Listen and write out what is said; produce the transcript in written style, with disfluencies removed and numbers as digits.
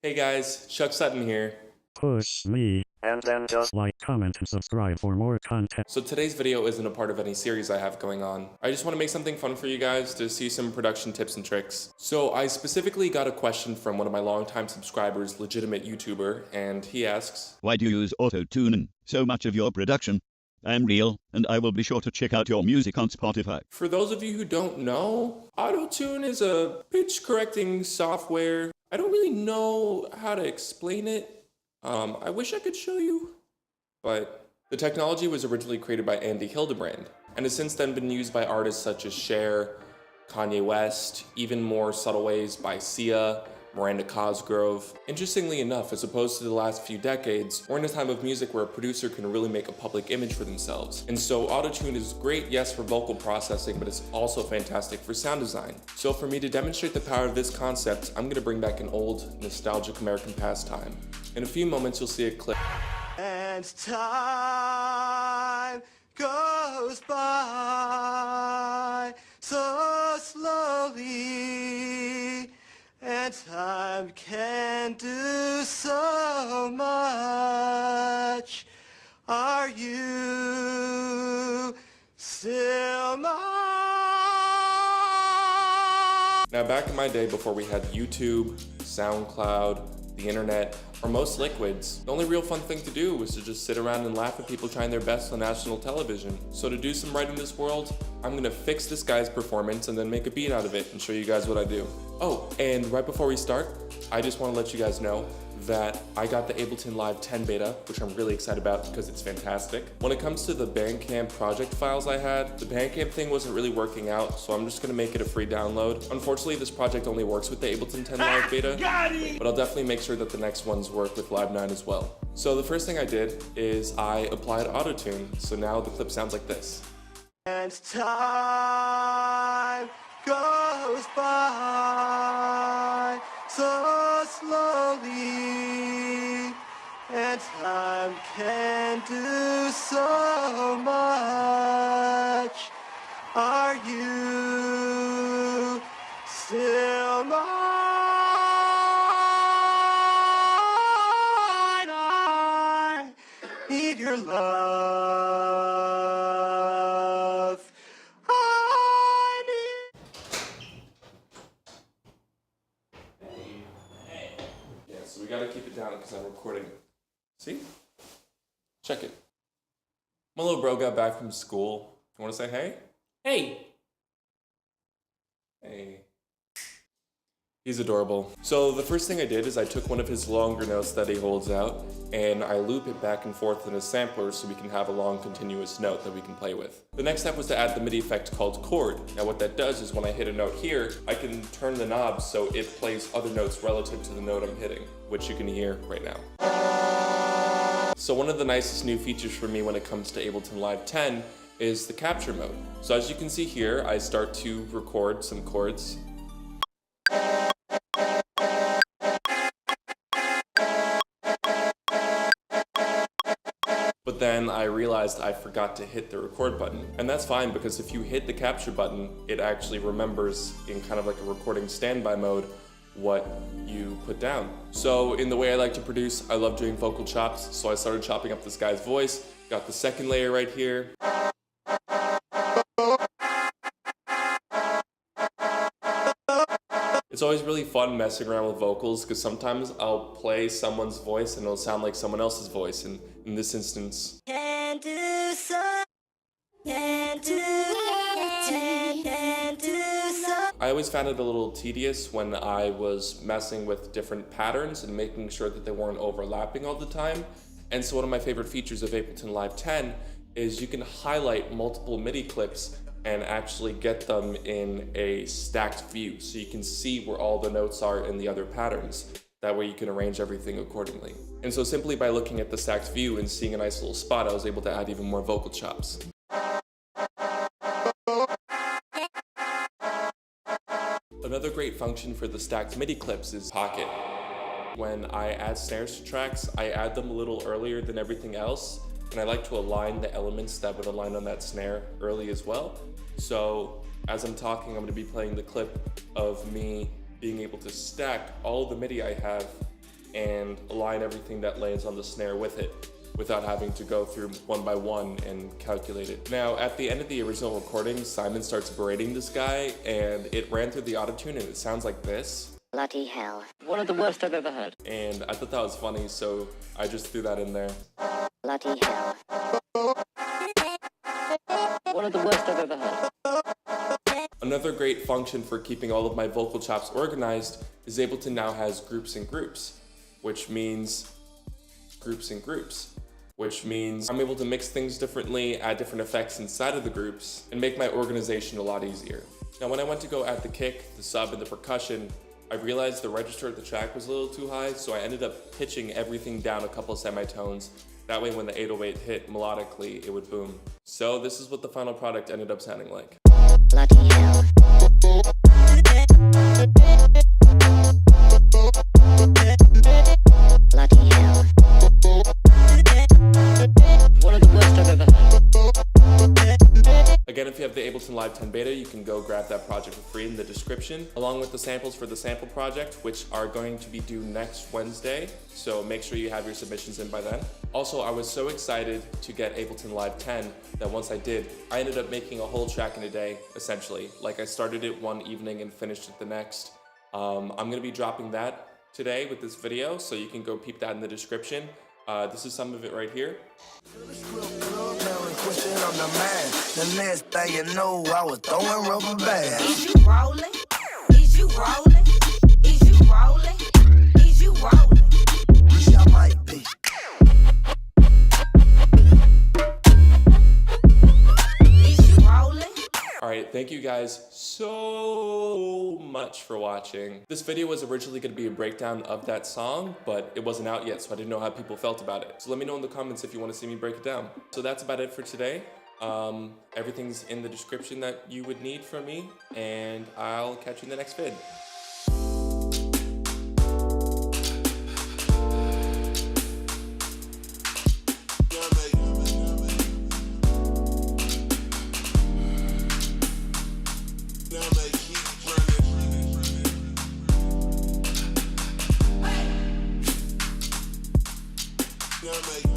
Hey guys, Chuck Sutton here. Push me, and then just like, comment, and subscribe for more content. So today's video isn't a part of any series I have going on. I just want to make something fun for you guys to see some production tips and tricks. So I specifically got a question from one of my longtime subscribers, legitimate YouTuber, and he asks, Why do you use auto-tune in so much of your production? I'm real, and I will be sure to check out your music on Spotify. for those of you who don't know, Auto-Tune is a pitch correcting software. I don't really know how to explain it. I wish I could show you, but the technology was originally created by Andy Hildebrand and has since then been used by artists such as Cher, Kanye West, even more subtle ways by Sia, Miranda Cosgrove. Interestingly enough, as opposed to the last few decades, we're in a time of music where a producer can really make a public image for themselves. And so Auto-Tune is great, yes, for vocal processing, but it's also fantastic for sound design. So for me to demonstrate the power of this concept, I'm gonna bring back an old, nostalgic American pastime. In a few moments, you'll see a clip. And time goes by so slowly, and time can do so much. Are you still mine? Now, back in my day, before we had YouTube, SoundCloud, the internet, or most liquids, the only real fun thing to do was to just sit around and laugh at people trying their best on national television. So to do some right in this world, I'm gonna fix this guy's performance and then make a beat out of it and show you guys what I do. Oh, and right before we start, I just wanna let you guys know that I got the Ableton Live 10 beta, which I'm really excited about because it's fantastic. When it comes to the Bandcamp project files I had, the Bandcamp thing wasn't really working out, so I'm just gonna make it a free download. Unfortunately, this project only works with the Ableton 10 Live beta, but I'll definitely make sure that the next ones work with Live 9 as well. So the first thing I did is I applied Auto-Tune, so now the clip sounds like this. And time goes by so slowly, and time can do so much. Are you still mine? I need your love. I need. Yeah, so we gotta keep it down because I'm recording. See? Check it. My little bro got back from school. You wanna say hey? Hey! Hey. He's adorable. So the first thing I did is I took one of his longer notes that he holds out and I loop it back and forth in a sampler so we can have a long continuous note that we can play with. The next step was to add the MIDI effect called chord. Now what that does is when I hit a note here, I can turn the knob so it plays other notes relative to the note I'm hitting, which you can hear right now. So one of the nicest new features for me when it comes to Ableton Live 10 is the capture mode. So as you can see here, I start to record some chords. But then I realized I forgot to hit the record button. And that's fine because if you hit the capture button, it actually remembers in kind of like a recording standby mode what you put down. So in the way I like to produce, I love doing vocal chops. So I started chopping up this guy's voice, got the second layer right here. It's always really fun messing around with vocals because sometimes I'll play someone's voice and it'll sound like someone else's voice. And in this instance, Can do so, can do so. I always found it a little tedious when I was messing with different patterns and making sure that they weren't overlapping all the time. And so one of my favorite features of Ableton Live 10 is you can highlight multiple MIDI clips and actually get them in a stacked view so you can see where all the notes are in the other patterns. That way you can arrange everything accordingly. And so simply by looking at the stacked view and seeing a nice little spot, I was able to add even more vocal chops. Another great function for the stacked MIDI clips is Pocket. When I add snares to tracks, I add them a little earlier than everything else, and I like to align the elements that would align on that snare early as well. So as I'm talking, I'm going to be playing the clip of me being able to stack all the MIDI I have and align everything that lands on the snare with it, without having to go through one by one and calculate it. Now, at the end of the original recording, Simon starts berating this guy, and it ran through the auto-tune, and it sounds like this. Bloody hell. One of the worst I've ever heard. And I thought that was funny, so I just threw that in there. Bloody hell. One of the worst I've ever heard. Another great function for keeping all of my vocal chops organized is Ableton now has groups and groups, which means groups and groups, which means I'm able to mix things differently, add different effects inside of the groups, and make my organization a lot easier. Now, when I went to go add the kick, the sub, and the percussion, I realized the register of the track was a little too high, so I ended up pitching everything down a couple of semitones. That way when the 808 hit melodically, it would boom. So this is what the final product ended up sounding like. Bloody hell. Bloody hell. One of the worst I've ever heard. Again, if you have the Ableton Live 10 beta, you can go grab that project for free in the description, along with the samples for the sample project, which are going to be due next Wednesday. So make sure you have your submissions in by then. Also, I was so excited to get Ableton Live 10 that once I did, I ended up making a whole track in a day, essentially. Like, I started it one evening and finished it the next. I'm gonna be dropping that today with this video, so you can go peep that in the description. This is some of it right here. I'm the man. The next thing you know, I was throwing rubber bands. Is you rolling? Is you rolling? Is you rolling? Is you rolling? Wish I might be. Is you rolling? Alright, thank you guys so much for watching. This video was originally going to be a breakdown of that song, but it wasn't out yet, so I didn't know how people felt about it. So let me know in the comments if you want to see me break it down. So that's about it for today. Everything's in the description that you would need from me, and I'll catch you in the next vid. Make